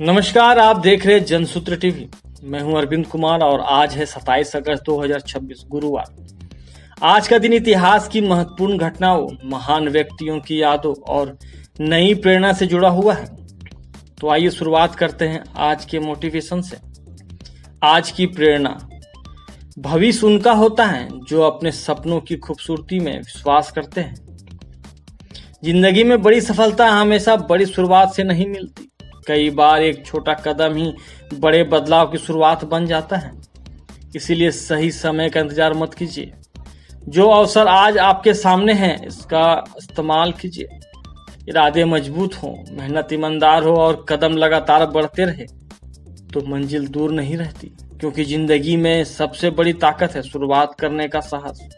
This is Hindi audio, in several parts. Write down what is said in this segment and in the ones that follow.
नमस्कार, आप देख रहे हैं जनसूत्र टीवी। मैं हूं अरविंद कुमार और आज है 27 अगस्त 2026 गुरुवार। आज का दिन इतिहास की महत्वपूर्ण घटनाओं, महान व्यक्तियों की यादों और नई प्रेरणा से जुड़ा हुआ है। तो आइए शुरुआत करते हैं आज के मोटिवेशन से। आज की प्रेरणा। भविष्य उनका होता है जो अपने सपनों की खूबसूरती में विश्वास करते हैं। जिंदगी में बड़ी सफलता हमेशा बड़ी शुरुआत से नहीं मिलती। कई बार एक छोटा कदम ही बड़े बदलाव की शुरुआत बन जाता है। इसीलिए सही समय का इंतजार मत कीजिए। जो अवसर आज आपके सामने है इसका इस्तेमाल कीजिए। इरादे मजबूत हो, मेहनत ईमानदार हो और कदम लगातार बढ़ते रहे तो मंजिल दूर नहीं रहती। क्योंकि जिंदगी में सबसे बड़ी ताकत है शुरुआत करने का साहस।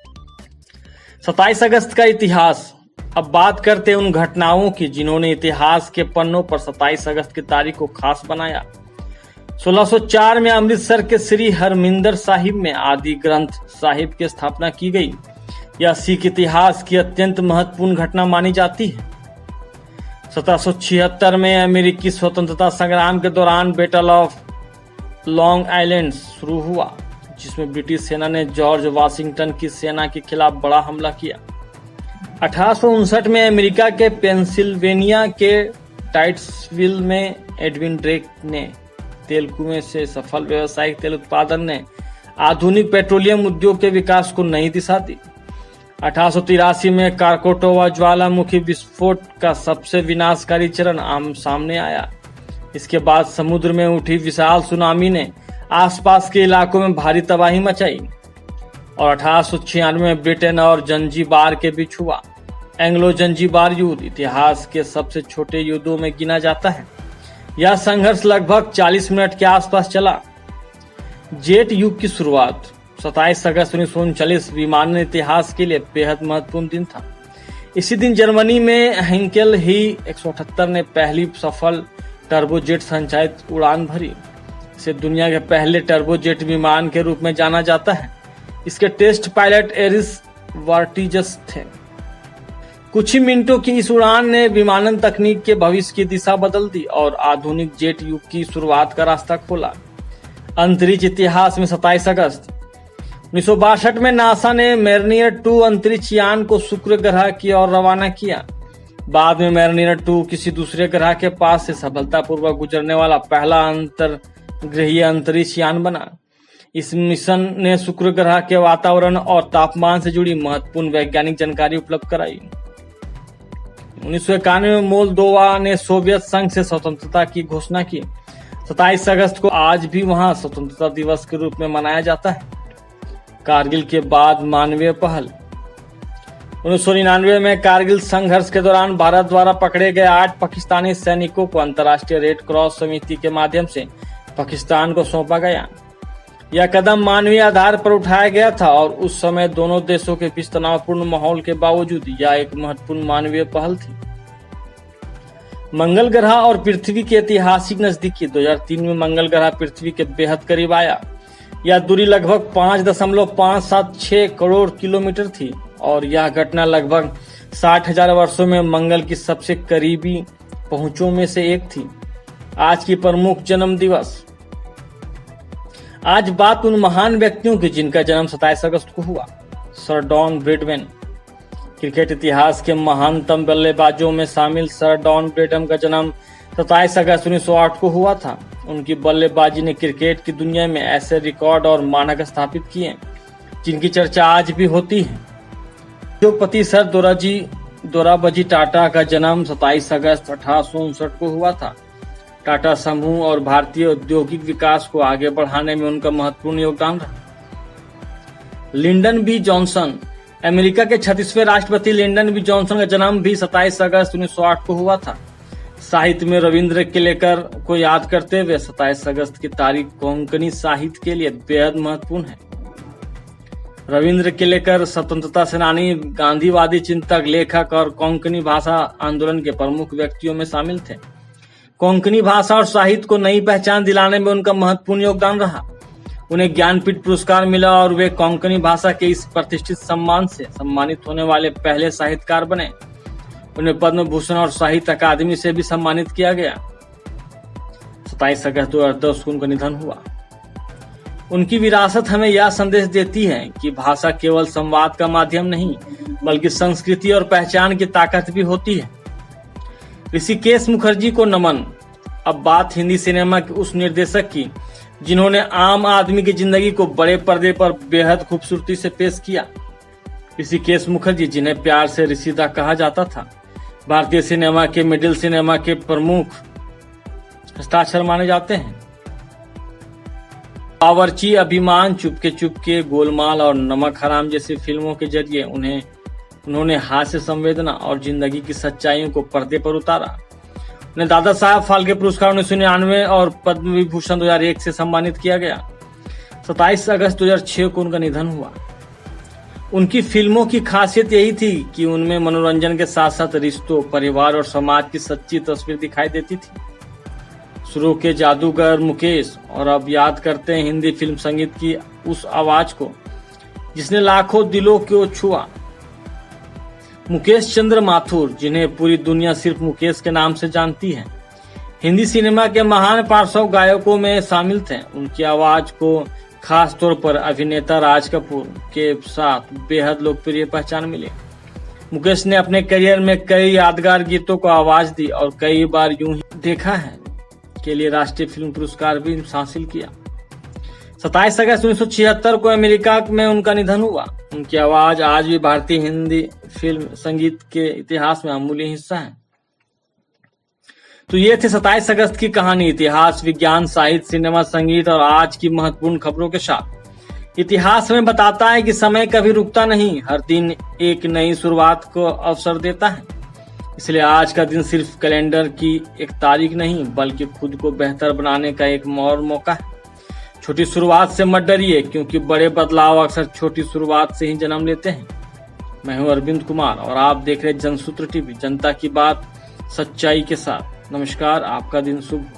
27 अगस्त का इतिहास। अब बात करते हैं उन घटनाओं की जिन्होंने इतिहास के पन्नों पर 27 अगस्त की तारीख को खास बनाया। 1604 में अमृतसर के श्री हरमिंदर साहिब में आदि ग्रंथ साहिब की स्थापना की गई। यह सिख इतिहास की अत्यंत महत्वपूर्ण घटना मानी जाती है। 1776 में अमेरिकी स्वतंत्रता संग्राम के दौरान बैटल ऑफ लॉन्ग आइलैंड शुरू हुआ, जिसमें ब्रिटिश सेना ने जॉर्ज वाशिंगटन की सेना के खिलाफ बड़ा हमला किया। 1859 में अमेरिका के पेंसिल्वेनिया के टाइट्सविल में एडविन ड्रेक ने तेल कुएं से सफल व्यावसायिक तेल उत्पादन ने आधुनिक पेट्रोलियम उद्योग के विकास को नई दिशा दी। 1883 में कारकोटोवा ज्वालामुखी विस्फोट का सबसे विनाशकारी चरण सामने आया। इसके बाद समुद्र में उठी विशाल सुनामी ने आसपास के इलाकों में भारी तबाही मचाई और 1896 में ब्रिटेन और जंजीबार के बीच हुआ एंग्लो जंजीबार युद्ध इतिहास के सबसे छोटे युद्धों में गिना जाता है। यह संघर्ष लगभग 40 मिनट के आसपास चला। जेट युग की शुरुआत। 27 अगस्त 1939 विमानन इतिहास के लिए बेहद महत्वपूर्ण दिन था। इसी दिन जर्मनी में हेंकेल ही 178 ने पहली सफल टर्बोजेट संचालित उड़ान भरी। इसे दुनिया के पहले टर्बोजेट विमान के रूप में जाना जाता है। इसके टेस्ट पायलट एरिस वार्टिजस थे। कुछ ही मिनटों की इस उड़ान ने विमानन तकनीक के भविष्य की दिशा बदल दी और आधुनिक जेट युग की शुरुआत का रास्ता खोला। अंतरिक्ष इतिहास में 27 अगस्त 1962 में नासा ने मैरिनियर 2 अंतरिक्ष यान को शुक्र ग्रह की ओर रवाना किया। बाद में मैरिनियर 2 किसी दूसरे ग्रह के पास से सफलतापूर्वक गुजरने वाला पहला अंतर्ग्रहीय अंतरिक्ष यान बना। इस मिशन ने शुक्र ग्रह के वातावरण और तापमान से जुड़ी महत्वपूर्ण वैज्ञानिक जानकारी उपलब्ध कराई। 1991 में मोल्दोवा ने सोवियत संघ से स्वतंत्रता की घोषणा की। 27 अगस्त को आज भी वहां स्वतंत्रता दिवस के रूप में मनाया जाता है। कारगिल के बाद मानवीय पहल। 1999 में कारगिल संघर्ष के दौरान भारत द्वारा पकड़े गए 8 पाकिस्तानी सैनिकों को अंतर्राष्ट्रीय रेड क्रॉस समिति के माध्यम से पाकिस्तान को सौंपा गया। यह कदम मानवीय आधार पर उठाया गया था और उस समय दोनों देशों के बीच तनावपूर्ण माहौल के बावजूद यह एक महत्वपूर्ण मानवीय पहल थी। मंगल ग्रह और पृथ्वी की ऐतिहासिक नजदीकी। 2003 में मंगल ग्रह पृथ्वी के बेहद करीब आया। यह दूरी लगभग 5.576 करोड़ किलोमीटर थी और यह घटना लगभग 60,000 वर्षों में मंगल की सबसे करीबी पहुंचों में से एक थी। आज की प्रमुख जन्म दिवस। आज बात उन महान व्यक्तियों की जिनका जन्म 27 अगस्त को हुआ। Sir don Bradman. क्रिकेट इतिहास के महानतम बल्लेबाजों में शामिल सर डॉन ब्रैडमैन का जन्म 27 अगस्त 1908 को हुआ था। उनकी बल्लेबाजी ने क्रिकेट की दुनिया में ऐसे रिकॉर्ड और मानक स्थापित किए जिनकी चर्चा आज भी होती है। उद्योगपति सर दोराबजी टाटा का जन्म 27 अगस्त 1859 को हुआ था। टाटा समूह और भारतीय औद्योगिक विकास को आगे बढ़ाने में उनका महत्वपूर्ण योगदान रहा। Lyndon B Johnson. अमेरिका के 36वें राष्ट्रपति लिंडन बी जॉनसन का जन्म भी 27 अगस्त 1908 को हुआ था। साहित्य में रविंद्र केलेकर को याद करते हुए 27 अगस्त की तारीख कोंकणी साहित्य के लिए बेहद महत्वपूर्ण है। रविंद्र केलेकर स्वतंत्रता सेनानी, गांधीवादी चिंतक, लेखक और कोंकणी भाषा आंदोलन के प्रमुख व्यक्तियों में शामिल थे। कोंकणी भाषा और साहित्य को नई पहचान दिलाने में उनका महत्वपूर्ण योगदान रहा। उन्हें ज्ञानपीठ पुरस्कार मिला और वे कोंकणी भाषा के इस प्रतिष्ठित सम्मान से सम्मानित होने वाले पहले साहित्यकार बने। उन्हें पद्म भूषण और साहित्य अकादमी से भी सम्मानित किया गया। 27 अगस्त 2010 को उनका निधन हुआ। उनकी विरासत हमें यह संदेश देती है कि भाषा केवल संवाद का माध्यम नहीं बल्कि संस्कृति और पहचान की ताकत भी होती है। ऋषिकेश मुखर्जी को नमन। अब बात हिंदी सिनेमा के उस निर्देशक की जिन्होंने आम आदमी की जिंदगी को बड़े पर्दे पर बेहद खूबसूरती से पेश किया। ऋषिकेश मुखर्जी, जिन्हें प्यार से ऋषिदा कहा जाता था, भारतीय सिनेमा के मिडिल सिनेमा के प्रमुख हस्ताक्षर माने जाते हैं। बावर्ची, अभिमान, चुपके चुपके, गोलमाल और नमक हराम जैसी फिल्मों के जरिए उन्होंने हास्य संवेदना और जिंदगी की सच्चाइयों को पर्दे पर उतारा। उन्हें दादा साहब फाल्के पुरस्कार 1999 और पद्म विभूषण 2001 से सम्मानित किया गया। 27 अगस्त 2006 को उनका निधन हुआ। उनकी फिल्मों की खासियत यही थी कि उनमें मनोरंजन के साथ साथ रिश्तों, परिवार और समाज की सच्ची तस्वीर दिखाई देती थी। शुरू के जादूगर मुकेश और अब याद करते हैं हिंदी फिल्म संगीत की उस आवाज को जिसने लाखों दिलों को छुआ। मुकेश चंद्र माथुर, जिन्हें पूरी दुनिया सिर्फ मुकेश के नाम से जानती है, हिंदी सिनेमा के महान पार्श्व गायकों में शामिल थे। उनकी आवाज को खास तौर पर अभिनेता राज कपूर के साथ बेहद लोकप्रिय पहचान मिली। मुकेश ने अपने करियर में कई यादगार गीतों को आवाज दी और कई बार यूं ही देखा है के लिए राष्ट्रीय फिल्म पुरस्कार भी हासिल किया। 27 अगस्त 1976 को अमेरिका में उनका निधन हुआ। उनकी आवाज आज भी भारतीय हिंदी फिल्म संगीत के इतिहास में अमूल्य हिस्सा है। तो ये थे 27 अगस्त की कहानी, इतिहास, विज्ञान, साहित्य, सिनेमा, संगीत और आज की महत्वपूर्ण खबरों के साथ। इतिहास हमें बताता है कि समय कभी रुकता नहीं, हर दिन एक नई शुरुआत को अवसर देता है। इसलिए आज का दिन सिर्फ कैलेंडर की एक तारीख नहीं बल्कि खुद को बेहतर बनाने का एक और मौका है। छोटी शुरुआत से मत डरिए क्योंकि बड़े बदलाव अक्सर छोटी शुरुआत से ही जन्म लेते हैं। मैं हूं अरविंद कुमार और आप देख रहे जनसूत्र टीवी, जनता की बात सच्चाई के साथ। नमस्कार, आपका दिन शुभ हो।